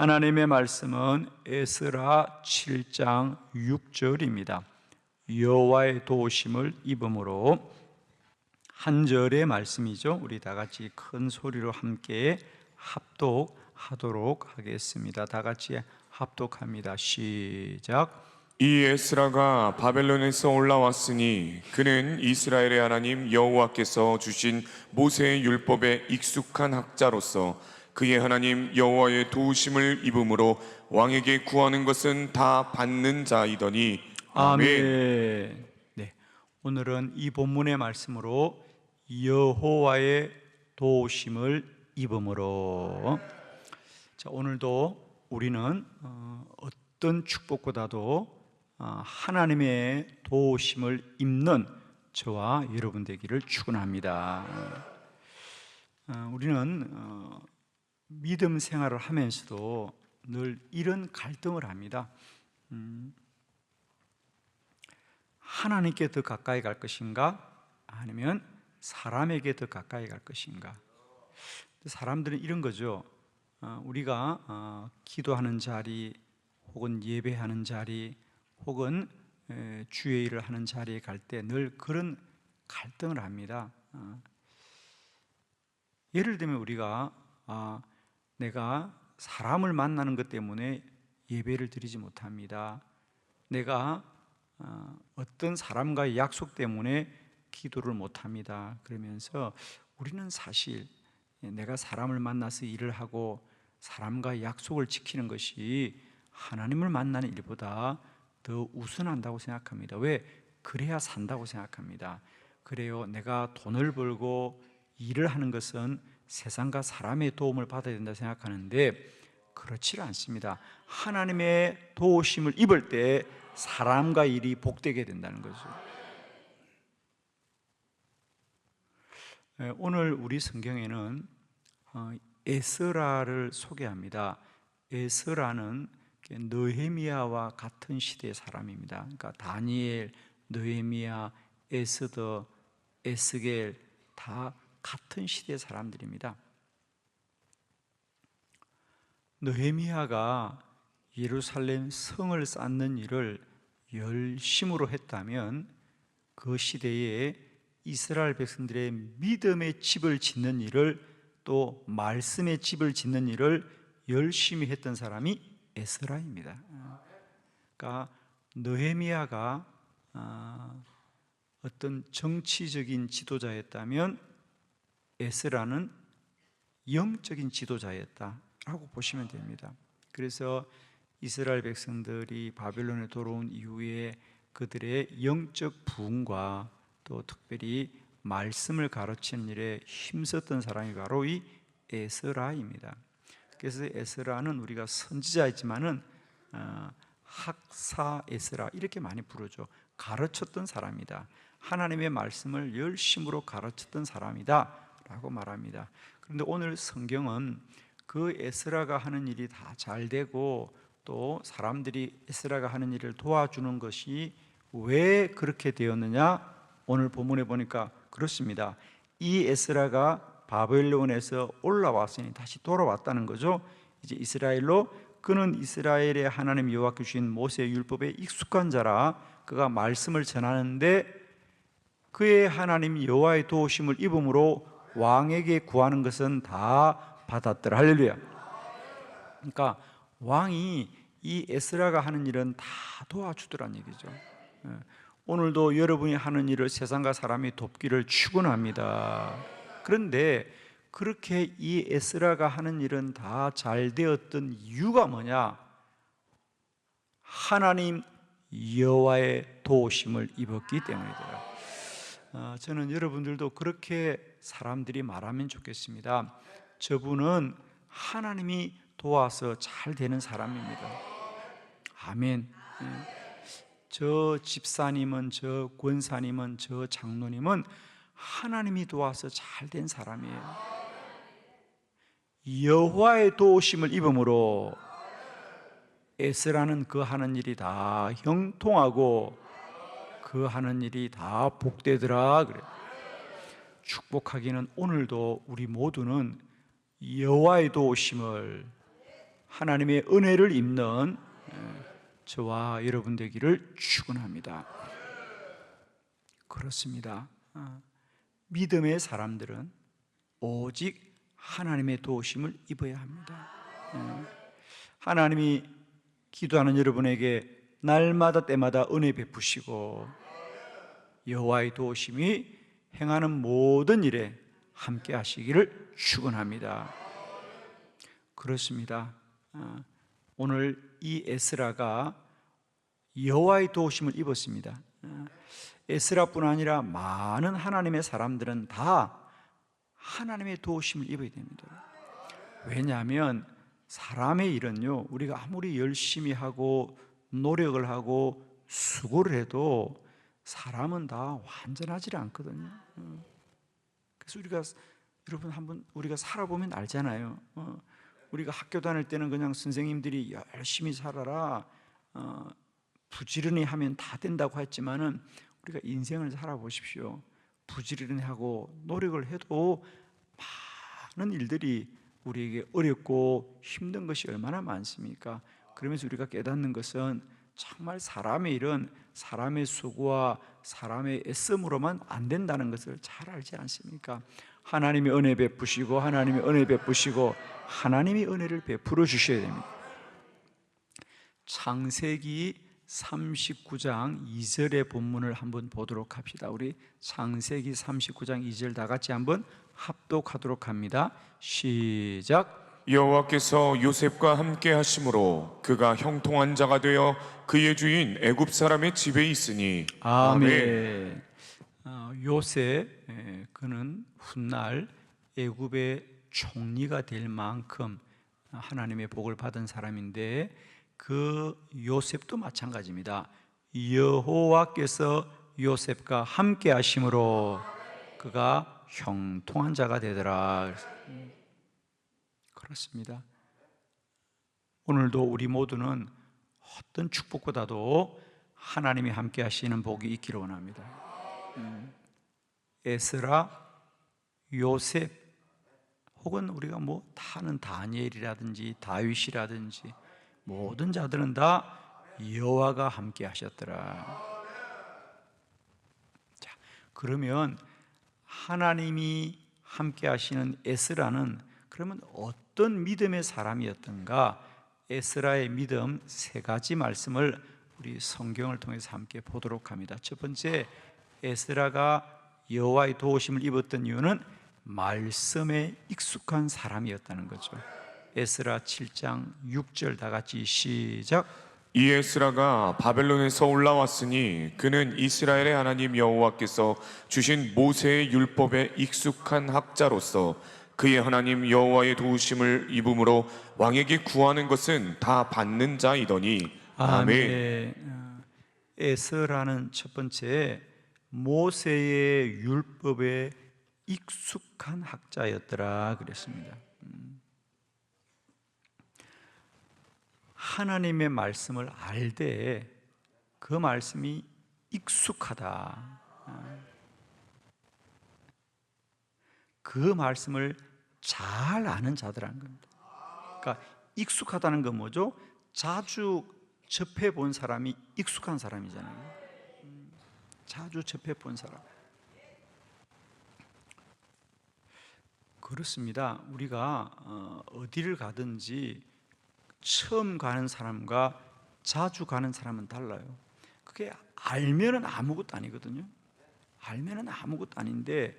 하나님의 말씀은 에스라 7장 6절입니다. 여호와의 도우심을 입음으로. 한 절의 말씀이죠. 우리 다 같이 큰 소리로 함께 합독하도록 하겠습니다. 다 같이 합독합니다. 시작. 이 에스라가 바벨론에서 올라왔으니 그는 이스라엘의 하나님 여호와께서 주신 모세의 율법에 익숙한 학자로서 그의 하나님 여호와의 도우심을 입음으로 왕에게 구하는 것은 다 받는 자이더니. 아멘. 네, 오늘은 이 본문의 말씀으로 여호와의 도우심을 입음으로. 자, 오늘도 우리는 어떤 축복보다도 하나님의 도우심을 입는 저와 여러분 되기를 축원합니다. 우리는 믿음 생활을 하면서도 늘 이런 갈등을 합니다. 하나님께 더 가까이 갈 것인가? 아니면 사람에게 더 가까이 갈 것인가? 사람들은 이런 거죠. 우리가 기도하는 자리 혹은 예배하는 자리 혹은 주의 일을 하는 자리에 갈 때 늘 그런 갈등을 합니다. 예를 들면 우리가 내가 사람을 만나는 것 때문에 예배를 드리지 못합니다. 내가 어떤 사람과의 약속 때문에 기도를 못합니다. 그러면서 우리는 사실 내가 사람을 만나서 일을 하고 사람과의 약속을 지키는 것이 하나님을 만나는 일보다 더 우선한다고 생각합니다. 왜? 그래야 산다고 생각합니다. 그래요, 내가 돈을 벌고 일을 하는 것은 세상과 사람의 도움을 받아야 된다 생각하는데 그렇지 않습니다. 하나님의 도우심을 입을 때 사람과 일이 복되게 된다는 거죠. 오늘 우리 성경에는 에스라를 소개합니다. 에스라는 느헤미야와 같은 시대의 사람입니다. 그러니까 다니엘, 느헤미야, 에스더, 에스겔 다 같은 시대의 사람들입니다. 느헤미야가 예루살렘 성을 쌓는 일을 열심으로 했다면 그 시대에 이스라엘 백성들의 믿음의 집을 짓는 일을, 또 말씀의 집을 짓는 일을 열심히 했던 사람이 에스라입니다. 그러니까 느헤미야가 어떤 정치적인 지도자였다면 에스라는 영적인 지도자였다라고 보시면 됩니다. 그래서 이스라엘 백성들이 바벨론에 돌아온 이후에 그들의 영적 부흥과 또 특별히 말씀을 가르치는 일에 힘썼던 사람이 바로 이 에스라입니다. 그래서 에스라는 우리가 선지자이지만은 학사 에스라 이렇게 많이 부르죠. 가르쳤던 사람이다. 하나님의 말씀을 열심으로 가르쳤던 사람이다 라고 말합니다. 그런데 오늘 성경은 그 에스라가 하는 일이 다 잘 되고 또 사람들이 에스라가 하는 일을 도와주는 것이 왜 그렇게 되었느냐? 오늘 본문에 보니까 그렇습니다. 이 에스라가 바벨론에서 올라왔으니 다시 돌아왔다는 거죠. 이제 이스라엘로, 그는 이스라엘의 하나님 여호와께 주신 모세의 율법에 익숙한 자라 그가 말씀을 전하는데 그의 하나님 여호와의 도우심을 입음으로 왕에게 구하는 것은 다 받았더라. 할렐루야. 그러니까 왕이 이 에스라가 하는 일은 다 도와주더란 얘기죠. 오늘도 여러분이 하는 일을 세상과 사람이 돕기를 축원합니다. 그런데 그렇게 이 에스라가 하는 일은 다 잘 되었던 이유가 뭐냐? 하나님 여호와의 도우심을 입었기 때문이더라. 저는 여러분들도 그렇게 사람들이 말하면 좋겠습니다. 저분은 하나님이 도와서 잘 되는 사람입니다. 아멘. 저 집사님은, 저 권사님은, 저 장로님은 하나님이 도와서 잘 된 사람이에요. 여호와의 도우심을 입음으로 에스라는 그 하는 일이 다 형통하고 그 하는 일이 다 복되더라 그래. 축복하기는 오늘도 우리 모두는 여호와의 도우심을 하나님의 은혜를 입는 저와 여러분 되기를 축원합니다. 그렇습니다. 믿음의 사람들은 오직 하나님의 도우심을 입어야 합니다. 하나님이 기도하는 여러분에게 날마다 때마다 은혜 베푸시고 여호와의 도우심이 행하는 모든 일에 함께 하시기를 축원합니다. 그렇습니다. 오늘 이 에스라가 여호와의 도우심을 입었습니다. 에스라뿐 아니라 많은 하나님의 사람들은 다 하나님의 도우심을 입어야 됩니다. 왜냐하면 사람의 일은요, 우리가 아무리 열심히 하고 노력을 하고 수고를 해도 사람은 다 완전하지 않거든요. 그래서 여러분 한번 우리가 살아보면 알잖아요. 우리가 학교 다닐 때는 그냥 선생님들이 열심히 살아라, 부지런히 하면 다 된다고 했지만은 우리가 인생을 살아보십시오. 부지런히 하고 노력을 해도 많은 일들이 우리에게 어렵고 힘든 것이 얼마나 많습니까? 그러면서 우리가 깨닫는 것은 정말 사람의 일은 사람의 수고와 사람의 애씀으로만 안 된다는 것을 잘 알지 않습니까? 하나님이 은혜 베푸시고 하나님이 은혜 베푸시고 하나님이 은혜를 베풀어 주셔야 됩니다. 창세기 39장 2절의 본문을 한번 보도록 합시다. 우리 창세기 39장 2절 다 같이 한번 합독하도록 합니다. 시작. 여호와께서 요셉과 함께 하심으로 그가 형통한 자가 되어 그의 주인 애굽 사람의 집에 있으니. 아멘. 요셉, 그는 훗날 애굽의 총리가 될 만큼 하나님의 복을 받은 사람인데 그 요셉도 마찬가지입니다. 여호와께서 요셉과 함께 하심으로 그가 형통한 자가 되더라. 그렇습니다. 오늘도 우리 모두는 어떤 축복보다도 하나님이 함께 하시는 복이 있기를 원합니다. 에스라, 요셉, 혹은 우리가 아는 다니엘이라든지 다윗이라든지 모든 자들은 다 여호와가 함께 하셨더라. 자, 그러면 하나님이 함께 하시는 에스라는 그러면 어떤 믿음의 사람이었던가? 에스라의 믿음 세 가지 말씀을 우리 성경을 통해서 함께 보도록 합니다. 첫 번째, 에스라가 여호와의 도우심을 입었던 이유는 말씀에 익숙한 사람이었다는 거죠. 에스라 7장 6절 다 같이 시작. 이 에스라가 바벨론에서 올라왔으니 그는 이스라엘의 하나님 여호와께서 주신 모세의 율법에 익숙한 학자로서 그의 하나님 여호와의 도우심을 입음으로 왕에게 구하는 것은 다 받는 자이더니. 아멘. 에스라는 첫 번째 모세의 율법에 익숙한 학자였더라 그랬습니다. 하나님의 말씀을 알되 그 말씀이 익숙하다. 그 말씀을 잘 아는 자들한 겁니다. 그러니까 익숙하다는 건 뭐죠? 자주 접해 본 사람이 익숙한 사람이잖아요. 자주 접해 본 사람. 그렇습니다. 우리가 어디를 가든지 처음 가는 사람과 자주 가는 사람은 달라요. 그게 알면은 아무것도 아니거든요. 알면은 아무것도 아닌데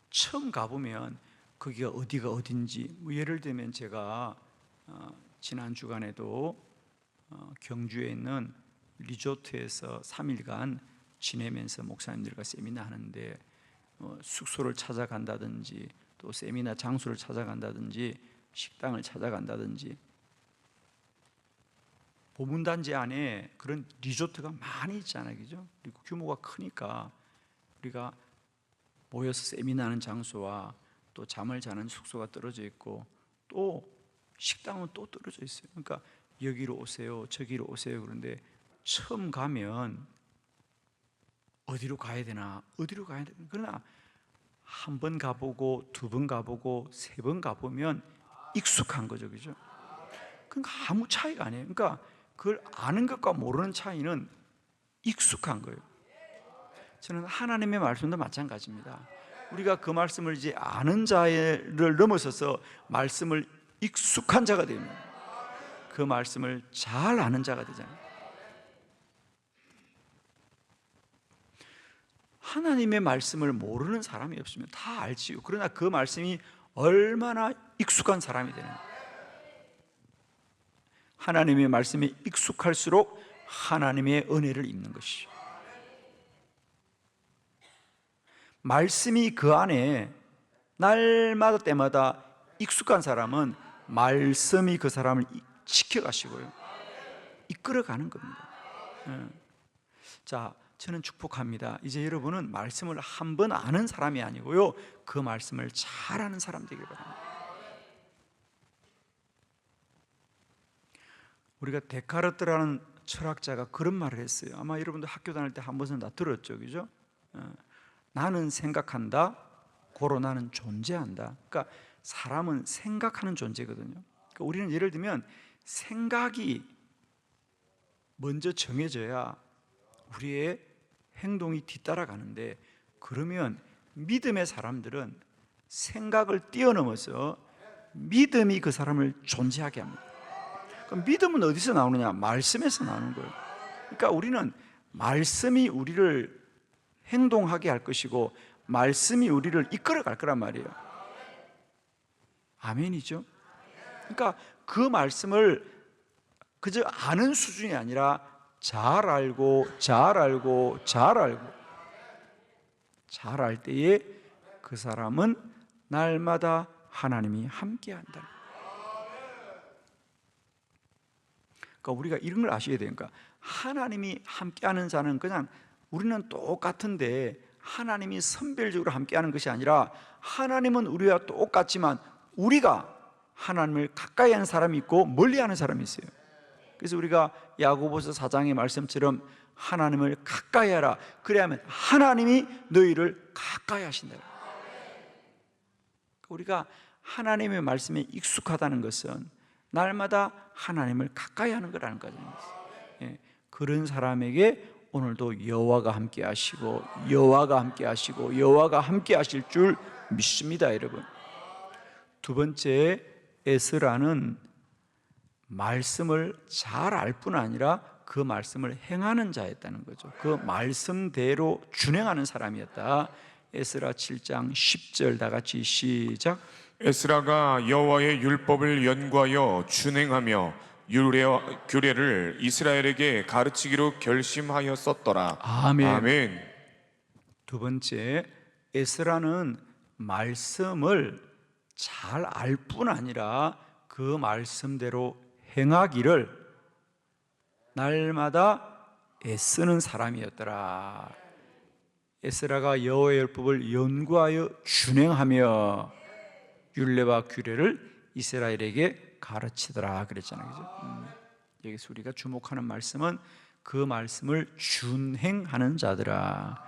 처음 가보면 거기가 어디가 어딘지, 예를 들면 제가 지난 주간에도 경주에 있는 리조트에서 3일간 지내면서 목사님들과 세미나 하는데 숙소를 찾아간다든지 또 세미나 장소를 찾아간다든지 식당을 찾아간다든지 보문단지 안에 그런 리조트가 많이 있잖아요, 그죠? 그리고 규모가 크니까 우리가 모여서 세미나하는 장소와 또 잠을 자는 숙소가 떨어져 있고 또 식당은 또 떨어져 있어요. 그러니까 여기로 오세요, 저기로 오세요. 그런데 처음 가면 어디로 가야 되나, 어디로 가야 되나. 그러나 한 번 가보고 두 번 가보고 세 번 가보면 익숙한 거죠, 그죠? 그러니까 아무 차이가 아니에요. 그러니까 그걸 아는 것과 모르는 차이는 익숙한 거예요. 저는 하나님의 말씀도 마찬가지입니다. 우리가 그 말씀을 이제 아는 자를 넘어서서 말씀을 익숙한 자가 되면 그 말씀을 잘 아는 자가 되잖아요. 하나님의 말씀을 모르는 사람이 없으면 다 알지요. 그러나 그 말씀이 얼마나 익숙한 사람이 되는 거예요. 하나님의 말씀에 익숙할수록 하나님의 은혜를 입는 것이죠. 말씀이 그 안에 날마다 때마다 익숙한 사람은 말씀이 그 사람을 지켜가시고요, 이끌어가는 겁니다. 자, 저는 축복합니다. 이제 여러분은 말씀을 한 번 아는 사람이 아니고요, 그 말씀을 잘 아는 사람 되길 바랍니다. 우리가 데카르트라는 철학자가 그런 말을 했어요. 아마 여러분도 학교 다닐 때 한 번은 다 들었죠, 그죠? 나는 생각한다, 고로 나는 존재한다. 그러니까 사람은 생각하는 존재거든요. 그러니까 우리는 예를 들면 생각이 먼저 정해져야 우리의 행동이 뒤따라가는데, 그러면 믿음의 사람들은 생각을 뛰어넘어서 믿음이 그 사람을 존재하게 합니다. 그럼 믿음은 어디서 나오느냐? 말씀에서 나오는 거예요. 그러니까 우리는 말씀이 우리를 행동하게 할 것이고 말씀이 우리를 이끌어 갈 거란 말이에요. 아멘이죠? 그러니까 그 말씀을 그저 아는 수준이 아니라 잘 알고 잘 알고 잘 알고 잘 알 때에 그 사람은 날마다 하나님이 함께 한다. 그러니까 우리가 이런 걸 아셔야 되니까, 하나님이 함께하는 자는 그냥 우리는 똑같은데 하나님이 선별적으로 함께하는 것이 아니라, 하나님은 우리와 똑같지만 우리가 하나님을 가까이 하는 사람이 있고 멀리 하는 사람이 있어요. 그래서 우리가 야고보서 4장의 말씀처럼 하나님을 가까이 하라, 그래야만 하나님이 너희를 가까이 하신다. 우리가 하나님의 말씀에 익숙하다는 것은 날마다 하나님을 가까이 하는 거라는 거잖아요. 그런 사람에게 오늘도 여호와가 함께 하시고 여호와가 함께 하시고 여호와가 함께 하실 줄 믿습니다, 여러분. 두 번째, 에스라는 말씀을 잘 알 뿐 아니라 그 말씀을 행하는 자였다는 거죠. 그 말씀대로 준행하는 사람이었다. 에스라 7장 10절 다 같이 시작. 에스라가 여호와의 율법을 연구하여 준행하며 규례를 이스라엘에게 가르치기로 결심하였었더라. 아멘. 아멘. 두 번째, 에스라는 말씀을 잘 알 뿐 아니라 그 말씀대로 행하기를 날마다 애쓰는 사람이었더라. 에스라가 여호와의 율법을 연구하여 준행하며 율례와 규례를 이스라엘에게 가르치더라 그랬잖아요, 그죠? 여기서 우리가 주목하는 말씀은 그 말씀을 준행하는 자들아,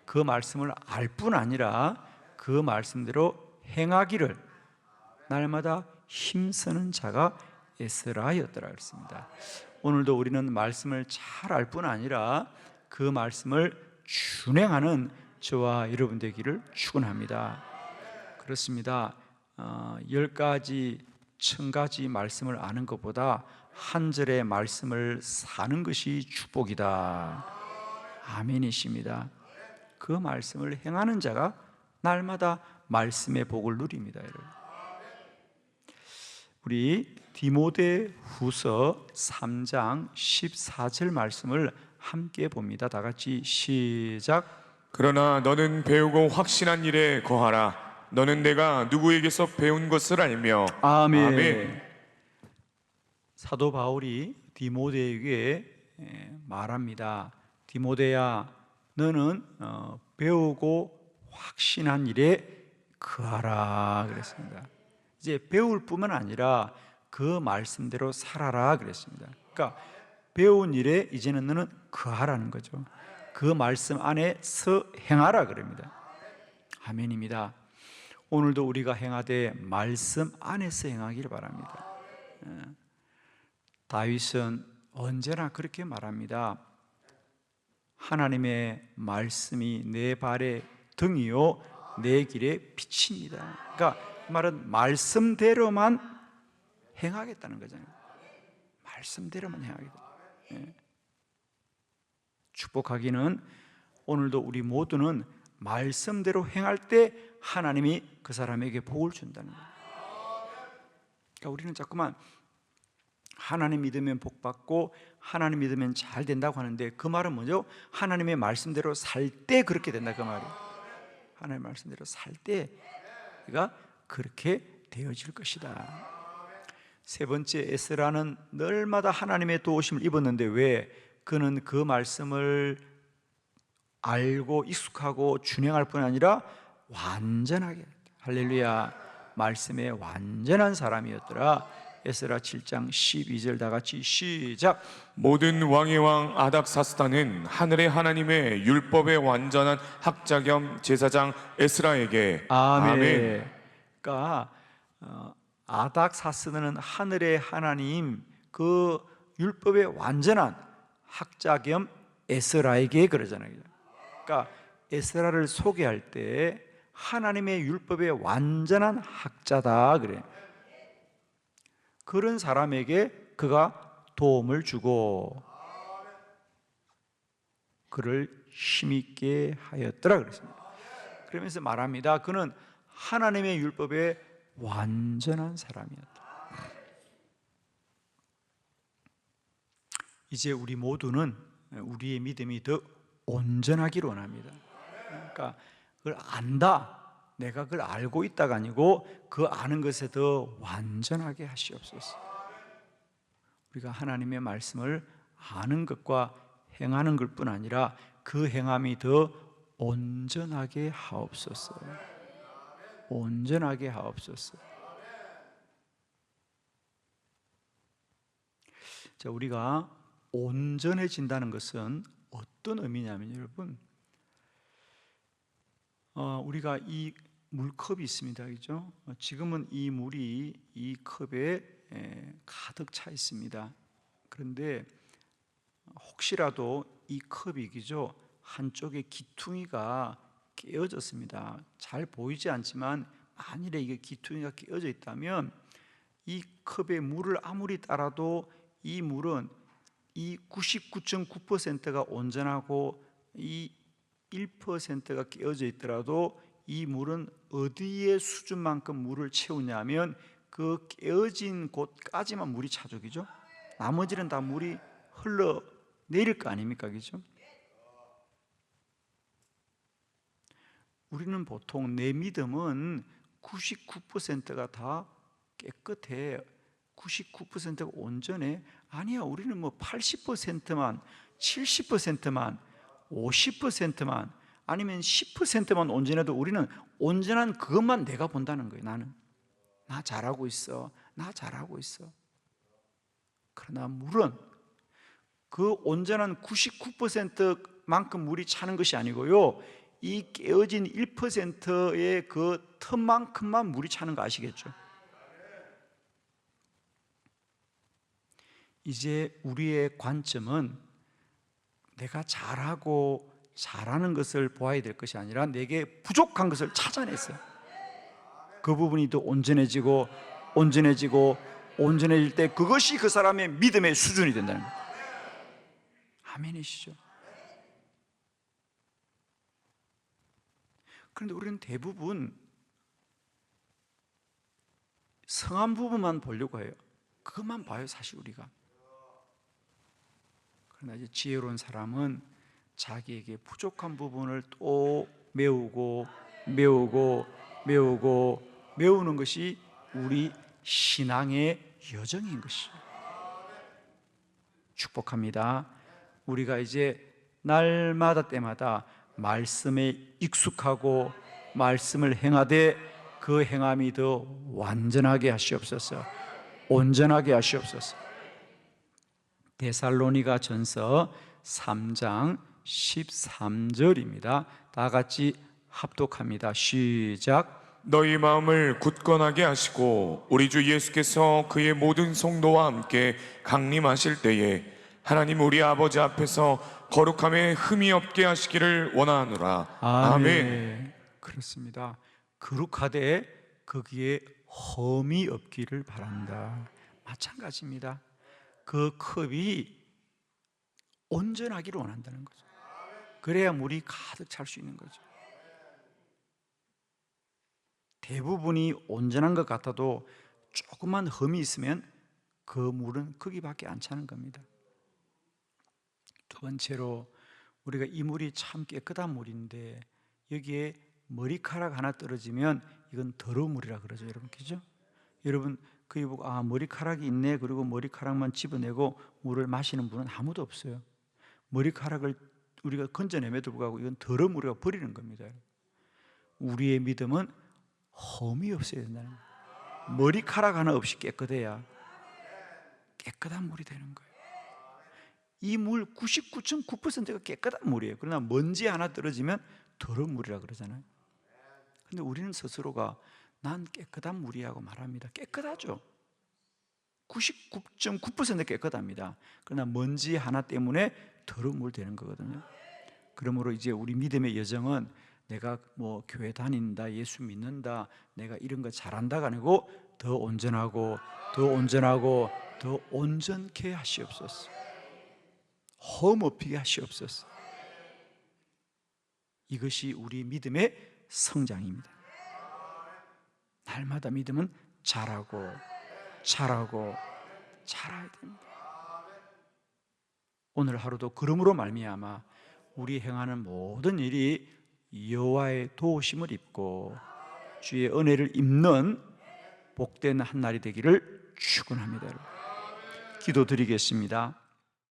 그 말씀을 알 뿐 아니라 그 말씀대로 행하기를 날마다 힘쓰는 자가 에스라였더라 그랬습니다. 오늘도 우리는 말씀을 잘 알 뿐 아니라 그 말씀을 준행하는 저와 여러분 되기를 축원합니다. 그렇습니다. 10가지, 1000가지 말씀을 아는 것보다 한 절의 말씀을 사는 것이 축복이다. 아멘이십니다. 그 말씀을 행하는 자가 날마다 말씀의 복을 누립니다, 여러분. 우리 디모데후서 3장 14절 말씀을 함께 봅니다. 다 같이 시작. 그러나 너는 배우고 확신한 일에 거하라. 너는 내가 누구에게서 배운 것을 알며. 아멘. 아멘. 사도 바울이 디모데에게 말합니다. 디모데야, 너는 배우고 확신한 일에 거하라 그랬습니다. 이제 배울 뿐만 아니라 그 말씀대로 살아라 그랬습니다. 그러니까 배운 일에 이제는 너는 거하라는 거죠. 그 말씀 안에서 행하라 그럽니다. 아멘입니다. 오늘도 우리가 행하되 말씀 안에서 행하기를 바랍니다. 다윗은 언제나 그렇게 말합니다. 하나님의 말씀이 내 발의 등이요 내 길의 빛입니다. 그러니까 그 말은 말씀대로만 행하겠다는 거잖아요. 말씀대로만 행하겠다. 축복하기는 오늘도 우리 모두는 말씀대로 행할 때 하나님이 그 사람에게 복을 준다는 거예요. 그러니까 우리는 자꾸만 하나님 믿으면 복 받고 하나님 믿으면 잘 된다고 하는데, 그 말은 뭐죠? 하나님의 말씀대로 살 때 그렇게 된다, 그 말이에요. 하나님의 말씀대로 살 때 우리가 그렇게 되어질 것이다. 세 번째, 에스라는 날마다 하나님의 도우심을 입었는데 왜? 그는 그 말씀을 알고 익숙하고 준행할 뿐 아니라 완전하게, 할렐루야, 말씀에 완전한 사람이었더라. 에스라 7장 12절 다 같이 시작. 모든 왕의 왕 아닥사스다는 하늘의 하나님의 율법의 완전한 학자 겸 제사장 에스라에게 아멘. 그러니까 아닥사스다는 하늘의 하나님 그 율법의 완전한 학자 겸 에스라에게 그러잖아요. 그러니까 에스라를 소개할 때 하나님의 율법의 완전한 학자다 그래. 그런 사람에게 그가 도움을 주고 그를 힘있게 하였더라 그랬습니다. 그러면서 말합니다. 그는 하나님의 율법의 완전한 사람이었다. 이제 우리 모두는 우리의 믿음이 더 온전하기를 원합니다. 그러니까 그걸 안다, 내가 그걸 알고 있다가 아니고 그 아는 것에 더 완전하게 하시옵소서. 우리가 하나님의 말씀을 아는 것과 행하는 것뿐 아니라 그 행함이 더 온전하게 하옵소서. 온전하게 하옵소서. 자, 우리가 온전해진다는 것은 어떤 의미냐면 여러분, 우리가 이 물컵이 있습니다, 그죠? 지금은 이 물이 이 컵에 가득 차 있습니다. 그런데 혹시라도 이 컵이, 그죠? 한쪽에 기퉁이가 깨어졌습니다. 잘 보이지 않지만 만일에 이게 기퉁이가 깨어져 있다면 이 컵에 물을 아무리 따라도 이 물은 이 99.9%가 온전하고 이 1%가 깨어져 있더라도 이 물은 어디에 수준만큼 물을 채우냐면 그 깨어진 곳까지만 물이 차죠, 그죠? 나머지는 다 물이 흘러 내릴 거 아닙니까, 그죠? 우리는 보통 내 믿음은 99%가 다 깨끗해, 99%가 온전해. 아니야, 우리는 뭐 80%만, 70%만, 50%만, 아니면 10%만 온전해도 우리는 온전한 그것만 내가 본다는 거예요. 나는 나 잘하고 있어, 나 잘하고 있어. 그러나 물은 그 온전한 99%만큼 물이 차는 것이 아니고요, 이 깨어진 1%의 그 틈만큼만 물이 차는 거 아시겠죠? 이제 우리의 관점은 내가 잘하고 잘하는 것을 보아야 될 것이 아니라 내게 부족한 것을 찾아냈어요. 그 부분이 더 온전해지고 온전해지고 온전해질 때 그것이 그 사람의 믿음의 수준이 된다는 거예요. 아멘이시죠? 그런데 우리는 대부분 성한 부분만 보려고 해요. 그것만 봐요, 사실 우리가. 그러나 이제 지혜로운 사람은 자기에게 부족한 부분을 또 메우고 메우는 것이 우리 신앙의 여정인 것이죠. 축복합니다. 우리가 이제 날마다 때마다 말씀에 익숙하고 말씀을 행하되 그 행함이 더 완전하게 하시옵소서, 온전하게 하시옵소서. 데살로니가 전서 3장 13절입니다. 다 같이 합독합니다. 시작. 너희 마음을 굳건하게 하시고 우리 주 예수께서 그의 모든 성도와 함께 강림하실 때에 하나님 우리 아버지 앞에서 거룩함에 흠이 없게 하시기를 원하노라. 아멘. 그렇습니다. 거룩하되 거기에 험이 없기를 바란다. 마찬가지입니다. 그 컵이 온전하기를 원한다는 거죠. 그래야 물이 가득 찰 수 있는 거죠. 대부분이 온전한 것 같아도 조그만 흠이 있으면 그 물은 거기밖에 안 차는 겁니다. 두 번째로, 우리가 이 물이 참 깨끗한 물인데 여기에 머리카락 하나 떨어지면 이건 더러운 물이라 그러죠, 여러분. 그죠? 여러분 그게 보고 머리카락이 있네, 그리고 머리카락만 집어내고 물을 마시는 분은 아무도 없어요. 머리카락을 우리가 건져내매도 불구하고 이건 더러운 물이라고 버리는 겁니다. 우리의 믿음은 험이 없어야 된다는 거예요. 머리카락 하나 없이 깨끗해야 깨끗한 물이 되는 거예요. 이 물 99.9%가 깨끗한 물이에요. 그러나 먼지 하나 떨어지면 더러운 물이라 그러잖아요. 근데 우리는 스스로가 난 깨끗한 물이라고 말합니다. 깨끗하죠. 99.9% 깨끗합니다. 그러나 먼지 하나 때문에 더러운 물 되는 거거든요. 그러므로 이제 우리 믿음의 여정은 내가 뭐 교회 다닌다, 예수 믿는다, 내가 이런 거 잘한다가 아니고 더 온전하고 더 온전하고 더 온전케 하시옵소서. 험 없게 하시옵소서. 이것이 우리 믿음의 성장입니다. 날마다 믿음은 자라고 자라고 자라야 됩니다. 오늘 하루도 그러므로 말미암아 우리 행하는 모든 일이 여호와의 도우심을 입고 주의 은혜를 입는 복된 한 날이 되기를 축원합니다. 기도드리겠습니다.